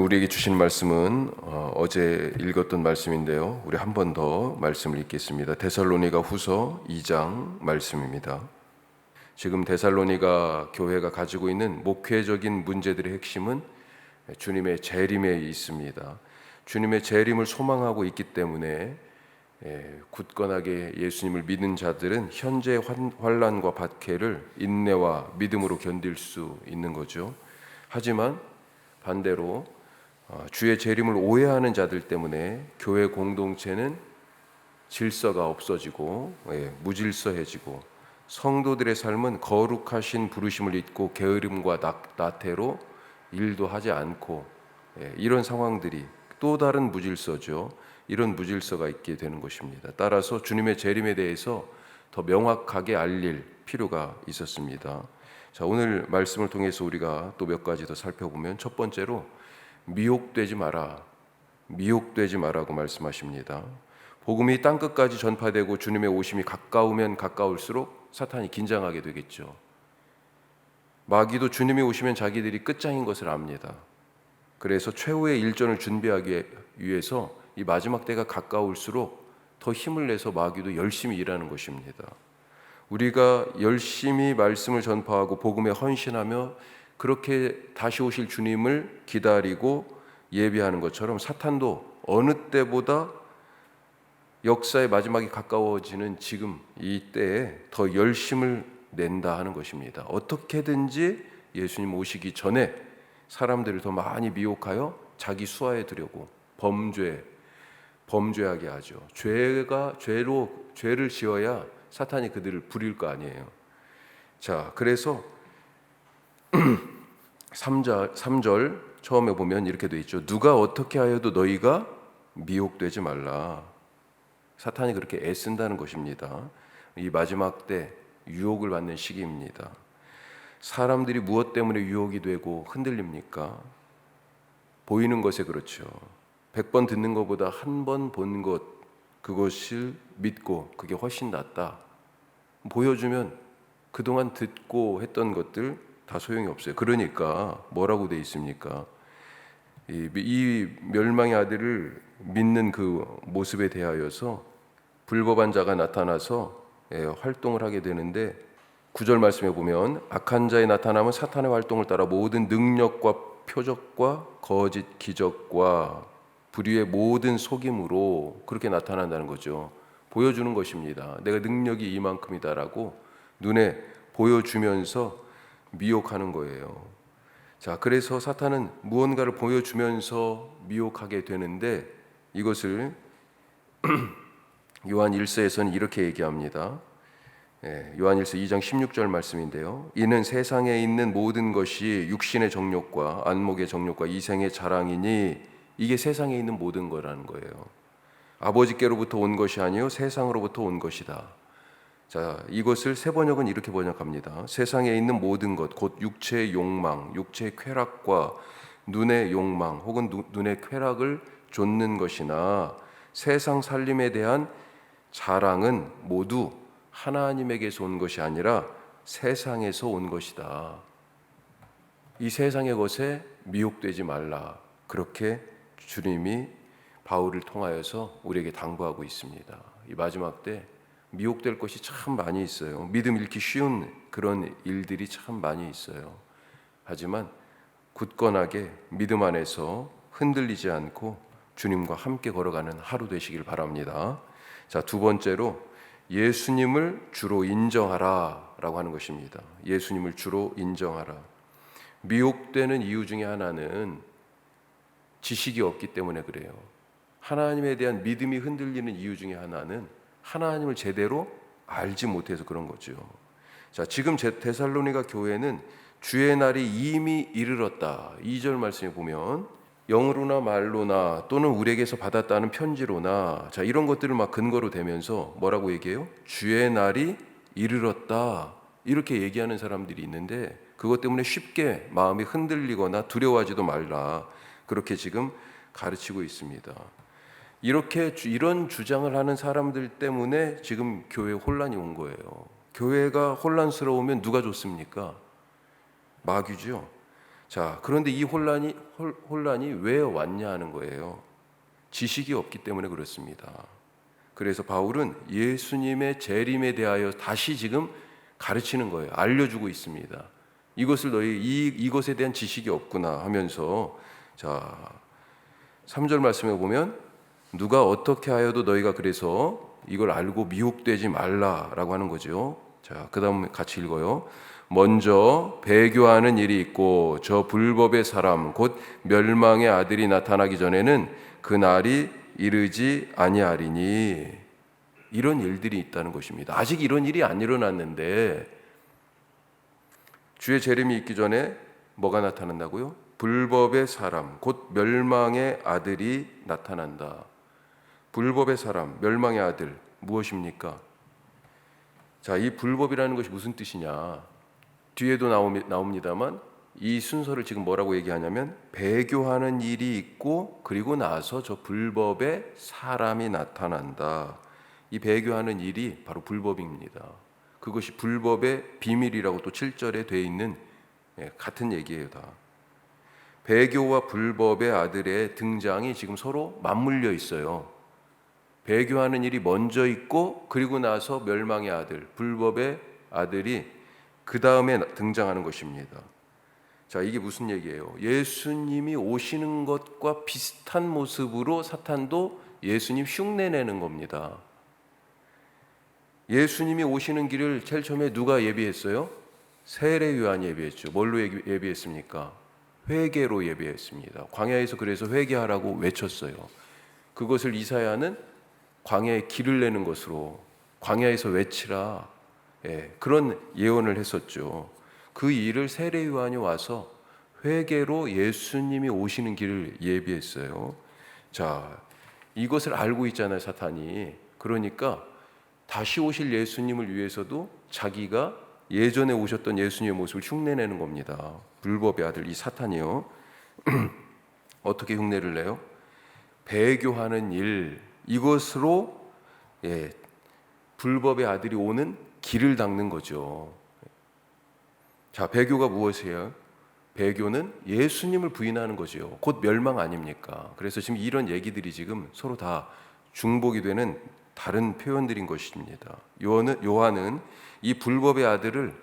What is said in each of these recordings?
우리에게 주신 말씀은 어제 읽었던 말씀인데요. 우리 한 번 더 말씀을 읽겠습니다. 데살로니가 후서 2장 말씀입니다. 지금 데살로니가 교회가 가지고 있는 목회적인 문제들의 핵심은 주님의 재림에 있습니다. 주님의 재림을 소망하고 있기 때문에 굳건하게 예수님을 믿는 자들은 현재 환난과 박해를 인내와 믿음으로 견딜 수 있는 거죠. 하지만 반대로 주의 재림을 오해하는 자들 때문에 교회 공동체는 질서가 없어지고 무질서해지고 성도들의 삶은 거룩하신 부르심을 잊고 게으름과 나태로 일도 하지 않고 이런 상황들이 또 다른 무질서죠. 이런 무질서가 있게 되는 것입니다. 따라서 주님의 재림에 대해서 더 명확하게 알릴 필요가 있었습니다. 자, 오늘 말씀을 통해서 우리가 또 몇 가지 더 살펴보면 첫 번째로 미혹되지 마라고 말씀하십니다. 복음이 땅끝까지 전파되고 주님의 오심이 가까우면 가까울수록 사탄이 긴장하게 되겠죠. 마귀도 주님이 오시면 자기들이 끝장인 것을 압니다. 그래서 최후의 일전을 준비하기 위해서 이 마지막 때가 가까울수록 더 힘을 내서 마귀도 열심히 일하는 것입니다. 우리가 열심히 말씀을 전파하고 복음에 헌신하며 그렇게 다시 오실 주님을 기다리고 예비하는 것처럼 사탄도 어느 때보다 역사의 마지막이 가까워지는 지금 이 때에 더 열심을 낸다 하는 것입니다. 어떻게든지 예수님 오시기 전에 사람들을 더 많이 미혹하여 자기 수하에 두려고 범죄하게 하죠. 죄를 지어야 사탄이 그들을 부릴 거 아니에요. 자, 그래서 3절 처음에 보면 이렇게 돼 있죠. 누가 어떻게 하여도 너희가 미혹되지 말라. 사탄이 그렇게 애쓴다는 것입니다. 이 마지막 때 유혹을 받는 시기입니다. 사람들이 무엇 때문에 유혹이 되고 흔들립니까? 보이는 것에 그렇죠. 100번 듣는 것보다 한 번 본 것, 그것을 믿고 그게 훨씬 낫다. 보여주면 그동안 듣고 했던 것들 다 소용이 없어요. 그러니까 뭐라고 돼 있습니까? 이 멸망의 아들을 믿는 그 모습에 대하여서 불법한 자가 나타나서 활동을 하게 되는데 9절 말씀에 보면 악한 자의 나타남은 사탄의 활동을 따라 모든 능력과 표적과 거짓 기적과 불의의 모든 속임으로 그렇게 나타난다는 거죠. 보여주는 것입니다. 내가 능력이 이만큼이다라고 눈에 보여주면서 미혹하는 거예요. 자, 그래서 사탄은 무언가를 보여주면서 미혹하게 되는데 이것을 요한 1서에서는 이렇게 얘기합니다. 요한 1서 2장 16절 말씀인데요. 이는 세상에 있는 모든 것이 육신의 정욕과 안목의 정욕과 이생의 자랑이니 이게 세상에 있는 모든 거라는 거예요. 아버지께로부터 온 것이 아니요 세상으로부터 온 것이다. 자, 이것을 세 번역은 이렇게 번역합니다. 세상에 있는 모든 것, 곧 육체의 욕망, 육체의 쾌락과 눈의 욕망 혹은 눈의 쾌락을 좇는 것이나 세상 살림에 대한 자랑은 모두 하나님에게서 온 것이 아니라 세상에서 온 것이다. 이 세상의 것에 미혹되지 말라. 그렇게 주님이 바울을 통하여서 우리에게 당부하고 있습니다. 이 마지막 때 미혹될 것이 참 많이 있어요. 믿음 잃기 쉬운 그런 일들이 참 많이 있어요. 하지만 굳건하게 믿음 안에서 흔들리지 않고 주님과 함께 걸어가는 하루 되시길 바랍니다. 자, 두 번째로 예수님을 주로 인정하라 라고 하는 것입니다. 예수님을 주로 인정하라. 미혹되는 이유 중에 하나는 지식이 없기 때문에 그래요. 하나님에 대한 믿음이 흔들리는 이유 중에 하나는 하나님을 제대로 알지 못해서 그런 거죠. 자, 지금 데살로니가 교회는 주의 날이 이미 이르렀다. 2절 말씀에 보면 영으로나 말로나 또는 우리에게서 받았다는 편지로나 자, 이런 것들을 막 근거로 대면서 뭐라고 얘기해요? 주의 날이 이르렀다. 이렇게 얘기하는 사람들이 있는데 그것 때문에 쉽게 마음이 흔들리거나 두려워하지도 말라. 그렇게 지금 가르치고 있습니다. 이런 주장을 하는 사람들 때문에 지금 교회에 혼란이 온 거예요. 교회가 혼란스러우면 누가 좋습니까? 마귀죠. 자, 그런데 이 혼란이 왜 왔냐 하는 거예요. 지식이 없기 때문에 그렇습니다. 그래서 바울은 예수님의 재림에 대하여 다시 지금 가르치는 거예요. 알려주고 있습니다. 이것을 이것에 대한 지식이 없구나 하면서, 자, 3절 말씀에 보면 누가 어떻게 하여도 너희가 그래서 이걸 알고 미혹되지 말라라고 하는 거죠. 자, 그 다음 같이 읽어요. 먼저 배교하는 일이 있고 저 불법의 사람 곧 멸망의 아들이 나타나기 전에는 그 날이 이르지 아니하리니. 이런 일들이 있다는 것입니다. 아직 이런 일이 안 일어났는데 주의 재림이 있기 전에 뭐가 나타난다고요? 불법의 사람 곧 멸망의 아들이 나타난다. 불법의 사람, 멸망의 아들, 무엇입니까? 자, 이 불법이라는 것이 무슨 뜻이냐? 뒤에도 나옵니다만 이 순서를 지금 뭐라고 얘기하냐면 배교하는 일이 있고 그리고 나서 저 불법의 사람이 나타난다. 이 배교하는 일이 바로 불법입니다. 그것이 불법의 비밀이라고 또 7절에 돼 있는 같은 얘기예요. 다. 배교와 불법의 아들의 등장이 지금 서로 맞물려 있어요. 배교하는 일이 먼저 있고 그리고 나서 멸망의 아들, 불법의 아들이 그 다음에 등장하는 것입니다. 자, 이게 무슨 얘기예요? 예수님이 오시는 것과 비슷한 모습으로 사탄도 예수님 흉내내는 겁니다. 예수님이 오시는 길을 제일 처음에 누가 예비했어요? 세례 요한이 예비했죠. 뭘로 예비했습니까? 회개로 예비했습니다. 광야에서 그래서 회개하라고 외쳤어요. 그것을 이사야는 광야에 길을 내는 것으로 광야에서 외치라, 그런 예언을 했었죠. 그 일을 세례 요한이 와서 회개로 예수님이 오시는 길을 예비했어요. 자, 이것을 알고 있잖아요, 사탄이. 그러니까 다시 오실 예수님을 위해서도 자기가 예전에 오셨던 예수님의 모습을 흉내내는 겁니다. 불법의 아들 이 사탄이요. 어떻게 흉내를 내요? 배교하는 일, 이것으로 불법의 아들이 오는 길을 닦는 거죠. 자, 배교가 무엇이에요? 배교는 예수님을 부인하는 거죠. 곧 멸망 아닙니까? 그래서 지금 이런 얘기들이 지금 서로 다 중복이 되는 다른 표현들인 것입니다. 요한은 이 불법의 아들을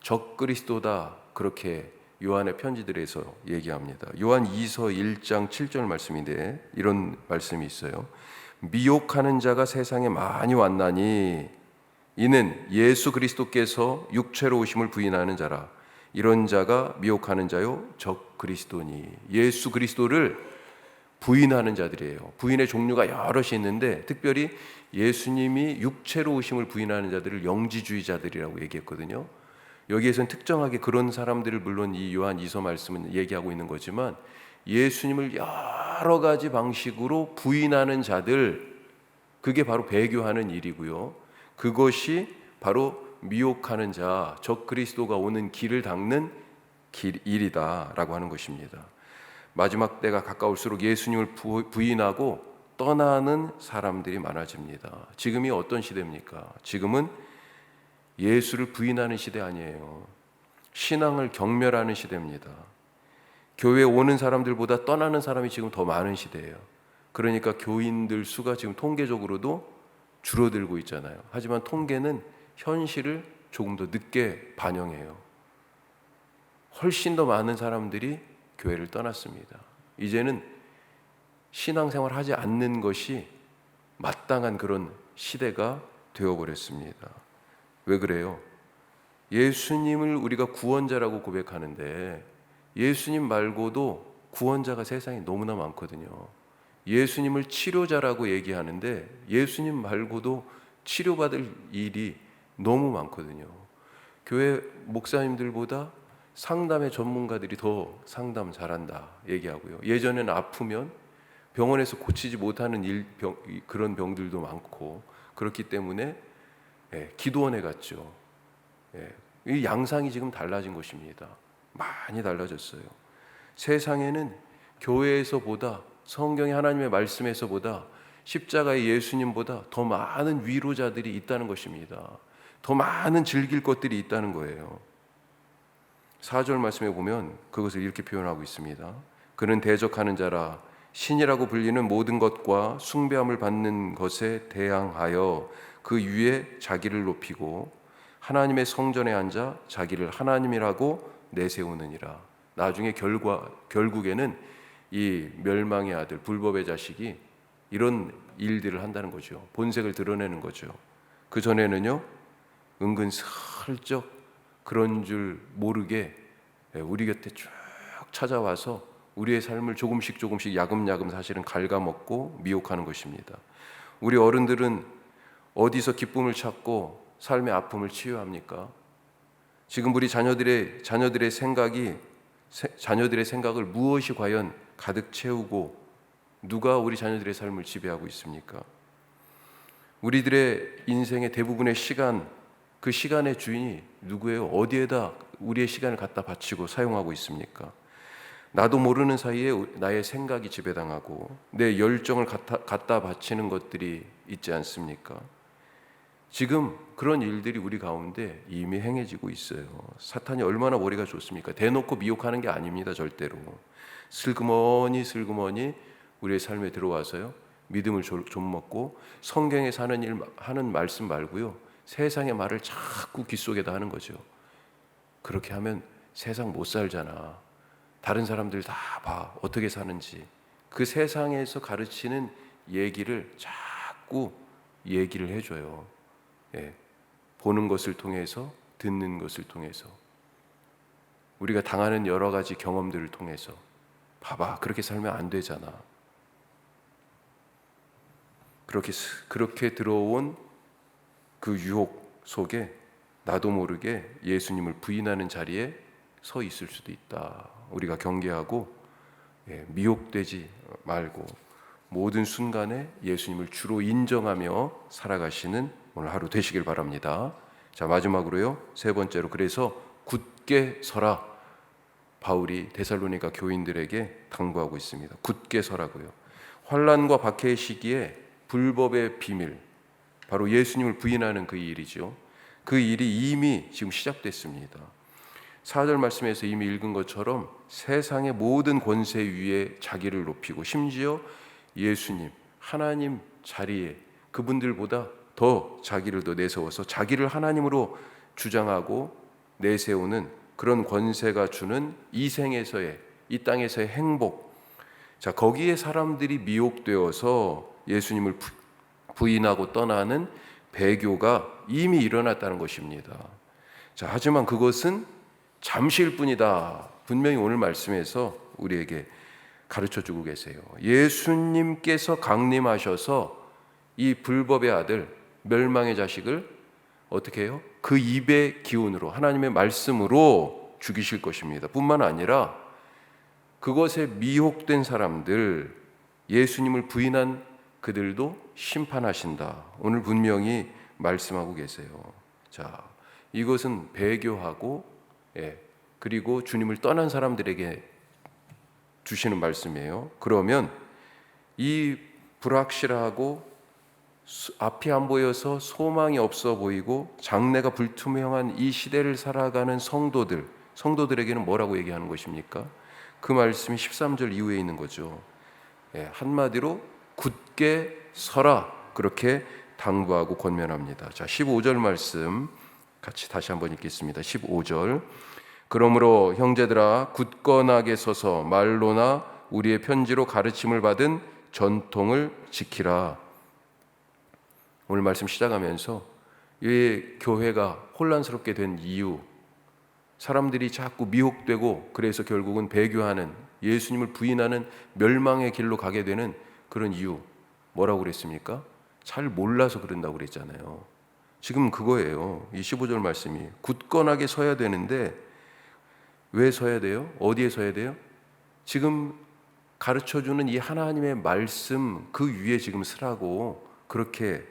적그리스도다, 그렇게 요한의 편지들에서 얘기합니다. 요한 2서 1장 7절 말씀인데 이런 말씀이 있어요. 미혹하는 자가 세상에 많이 왔나니 이는 예수 그리스도께서 육체로 오심을 부인하는 자라. 이런 자가 미혹하는 자요 적그리스도니. 예수 그리스도를 부인하는 자들이에요. 부인의 종류가 여럿이 있는데 특별히 예수님이 육체로 오심을 부인하는 자들을 영지주의자들이라고 얘기했거든요. 여기에서는 특정하게 그런 사람들을 물론 이 요한 2서 말씀은 얘기하고 있는 거지만 예수님을 여러 가지 방식으로 부인하는 자들, 그게 바로 배교하는 일이고요. 그것이 바로 미혹하는 자, 적그리스도가 오는 길을 닦는 일이다라고 하는 것입니다. 마지막 때가 가까울수록 예수님을 부인하고 떠나는 사람들이 많아집니다. 지금이 어떤 시대입니까? 지금은 예수를 부인하는 시대 아니에요. 신앙을 경멸하는 시대입니다. 교회에 오는 사람들보다 떠나는 사람이 지금 더 많은 시대예요. 그러니까 교인들 수가 지금 통계적으로도 줄어들고 있잖아요. 하지만 통계는 현실을 조금 더 늦게 반영해요. 훨씬 더 많은 사람들이 교회를 떠났습니다. 이제는 신앙생활 하지 않는 것이 마땅한 그런 시대가 되어버렸습니다. 왜 그래요? 예수님을 우리가 구원자라고 고백하는데 예수님 말고도 구원자가 세상에 너무나 많거든요. 예수님을 치료자라고 얘기하는데 예수님 말고도 치료받을 일이 너무 많거든요. 교회 목사님들보다 상담의 전문가들이 더 상담 잘한다 얘기하고요. 예전에는 아프면 병원에서 고치지 못하는 그런 병들도 많고 그렇기 때문에 기도원에 갔죠. 이 양상이 지금 달라진 것입니다. 많이 달라졌어요. 세상에는 교회에서보다 성경의 하나님의 말씀에서보다 십자가의 예수님보다 더 많은 위로자들이 있다는 것입니다. 더 많은 즐길 것들이 있다는 거예요. 4절 말씀에 보면 그것을 이렇게 표현하고 있습니다. 그는 대적하는 자라 신이라고 불리는 모든 것과 숭배함을 받는 것에 대항하여 그 위에 자기를 높이고 하나님의 성전에 앉아 자기를 하나님이라고 내세우느니라. 나중에 결국에는 이 멸망의 아들, 불법의 자식이 이런 일들을 한다는 거죠. 본색을 드러내는 거죠. 그 전에는요, 은근 슬쩍 그런 줄 모르게 우리 곁에 쭉 찾아와서 우리의 삶을 조금씩 야금야금 사실은 갉아먹고 미혹하는 것입니다. 우리 어른들은 어디서 기쁨을 찾고 삶의 아픔을 치유합니까? 지금 우리 자녀들의 생각을 무엇이 과연 가득 채우고 누가 우리 자녀들의 삶을 지배하고 있습니까? 우리들의 인생의 대부분의 시간, 그 시간의 주인이 누구예요? 어디에다 우리의 시간을 갖다 바치고 사용하고 있습니까? 나도 모르는 사이에 나의 생각이 지배당하고 내 열정을 갖다 바치는 것들이 있지 않습니까? 지금 그런 일들이 우리 가운데 이미 행해지고 있어요. 사탄이 얼마나 머리가 좋습니까? 대놓고 미혹하는 게 아닙니다. 절대로. 슬그머니 우리의 삶에 들어와서요, 믿음을 좀 먹고 성경에 하는 말씀 말고요, 세상의 말을 자꾸 귓속에다 하는 거죠. 그렇게 하면 세상 못 살잖아. 다른 사람들 다 봐. 어떻게 사는지. 그 세상에서 가르치는 얘기를 자꾸 얘기를 해줘요. 보는 것을 통해서, 듣는 것을 통해서, 우리가 당하는 여러 가지 경험들을 통해서, 봐봐, 그렇게 살면 안 되잖아. 그렇게 들어온 그 유혹 속에 나도 모르게 예수님을 부인하는 자리에 서 있을 수도 있다. 우리가 경계하고 미혹되지 말고 모든 순간에 예수님을 주로 인정하며 살아가시는 오늘 하루 되시길 바랍니다. 자, 마지막으로요, 세 번째로, 그래서 굳게 서라. 바울이 데살로니가 교인들에게 당부하고 있습니다. 굳게 서라고요. 환난과 박해의 시기에 불법의 비밀, 바로 예수님을 부인하는 그 일이죠. 그 일이 이미 지금 시작됐습니다. 4절 말씀에서 이미 읽은 것처럼 세상의 모든 권세 위에 자기를 높이고 심지어 예수님, 하나님 자리에 그분들보다 더 자기를 더 내세워서 자기를 하나님으로 주장하고 내세우는 그런 권세가 주는 이 땅에서의 행복, 자, 거기에 사람들이 미혹되어서 예수님을 부인하고 떠나는 배교가 이미 일어났다는 것입니다. 자, 하지만 그것은 잠시일 뿐이다. 분명히 오늘 말씀에서 우리에게 가르쳐주고 계세요. 예수님께서 강림하셔서 이 불법의 아들, 멸망의 자식을 어떻게 해요? 그 입의 기운으로, 하나님의 말씀으로 죽이실 것입니다. 뿐만 아니라 그것에 미혹된 사람들, 예수님을 부인한 그들도 심판하신다. 오늘 분명히 말씀하고 계세요. 자, 이것은 배교하고 그리고 주님을 떠난 사람들에게 주시는 말씀이에요. 그러면 이 불확실하고 앞이 안 보여서 소망이 없어 보이고 장래가 불투명한 이 시대를 살아가는 성도들에게는 뭐라고 얘기하는 것입니까? 그 말씀이 13절 이후에 있는 거죠. 한마디로 굳게 서라, 그렇게 당부하고 권면합니다. 자, 15절 말씀 같이 다시 한번 읽겠습니다. 15절. 그러므로 형제들아, 굳건하게 서서 말로나 우리의 편지로 가르침을 받은 전통을 지키라. 오늘 말씀 시작하면서 이 교회가 혼란스럽게 된 이유, 사람들이 자꾸 미혹되고 그래서 결국은 배교하는, 예수님을 부인하는 멸망의 길로 가게 되는 그런 이유, 뭐라고 그랬습니까? 잘 몰라서 그런다고 그랬잖아요. 지금 그거예요. 이 15절 말씀이 굳건하게 서야 되는데 왜 서야 돼요? 어디에 서야 돼요? 지금 가르쳐주는 이 하나님의 말씀 그 위에 지금 서라고 그렇게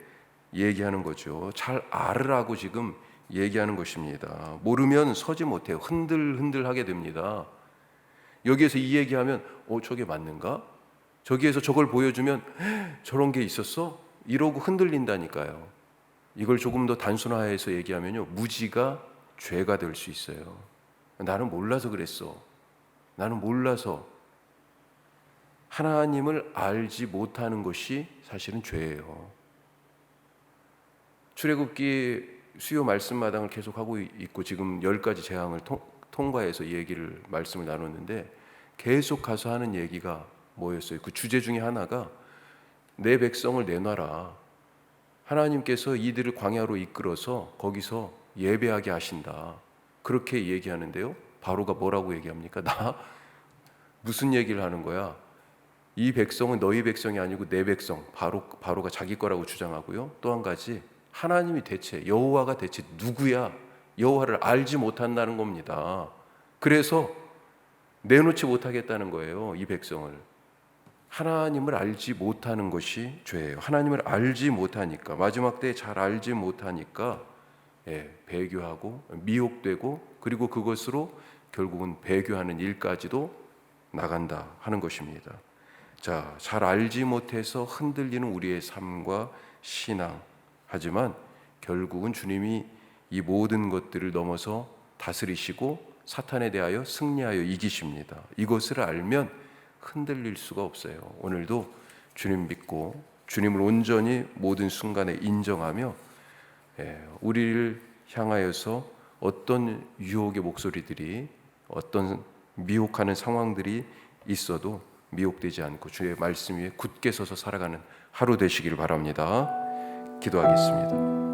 얘기하는 거죠. 잘 알으라고 지금 얘기하는 것입니다. 모르면 서지 못해요. 흔들흔들하게 됩니다. 여기에서 이 얘기하면 저게 맞는가? 저기에서 저걸 보여주면 저런 게 있었어? 이러고 흔들린다니까요. 이걸 조금 더 단순화해서 얘기하면요, 무지가 죄가 될 수 있어요. 나는 몰라서 그랬어. 나는 몰라서. 하나님을 알지 못하는 것이 사실은 죄예요. 출애굽기 수요 말씀마당을 계속하고 있고 지금 10가지 재앙을 통과해서 이 얘기를 말씀을 나눴는데 계속 가서 하는 얘기가 뭐였어요? 그 주제 중에 하나가 내 백성을 내놔라. 하나님께서 이들을 광야로 이끌어서 거기서 예배하게 하신다. 그렇게 얘기하는데요. 바로가 뭐라고 얘기합니까? 나 무슨 얘기를 하는 거야? 이 백성은 너희 백성이 아니고 내 백성. 바로가 자기 거라고 주장하고요. 또 한 가지 하나님이 대체 여호와가 대체 누구야? 여호와를 알지 못한다는 겁니다. 그래서 내놓지 못하겠다는 거예요. 이 백성을. 하나님을 알지 못하는 것이 죄예요. 하나님을 알지 못하니까 마지막 때에 잘 알지 못하니까 배교하고 미혹되고 그리고 그것으로 결국은 배교하는 일까지도 나간다 하는 것입니다. 자, 잘 알지 못해서 흔들리는 우리의 삶과 신앙. 하지만 결국은 주님이 이 모든 것들을 넘어서 다스리시고 사탄에 대하여 승리하여 이기십니다. 이것을 알면 흔들릴 수가 없어요. 오늘도 주님 믿고 주님을 온전히 모든 순간에 인정하며 우리를 향하여서 어떤 유혹의 목소리들이 어떤 미혹하는 상황들이 있어도 미혹되지 않고 주의 말씀 위에 굳게 서서 살아가는 하루 되시길 바랍니다. 기도하겠습니다.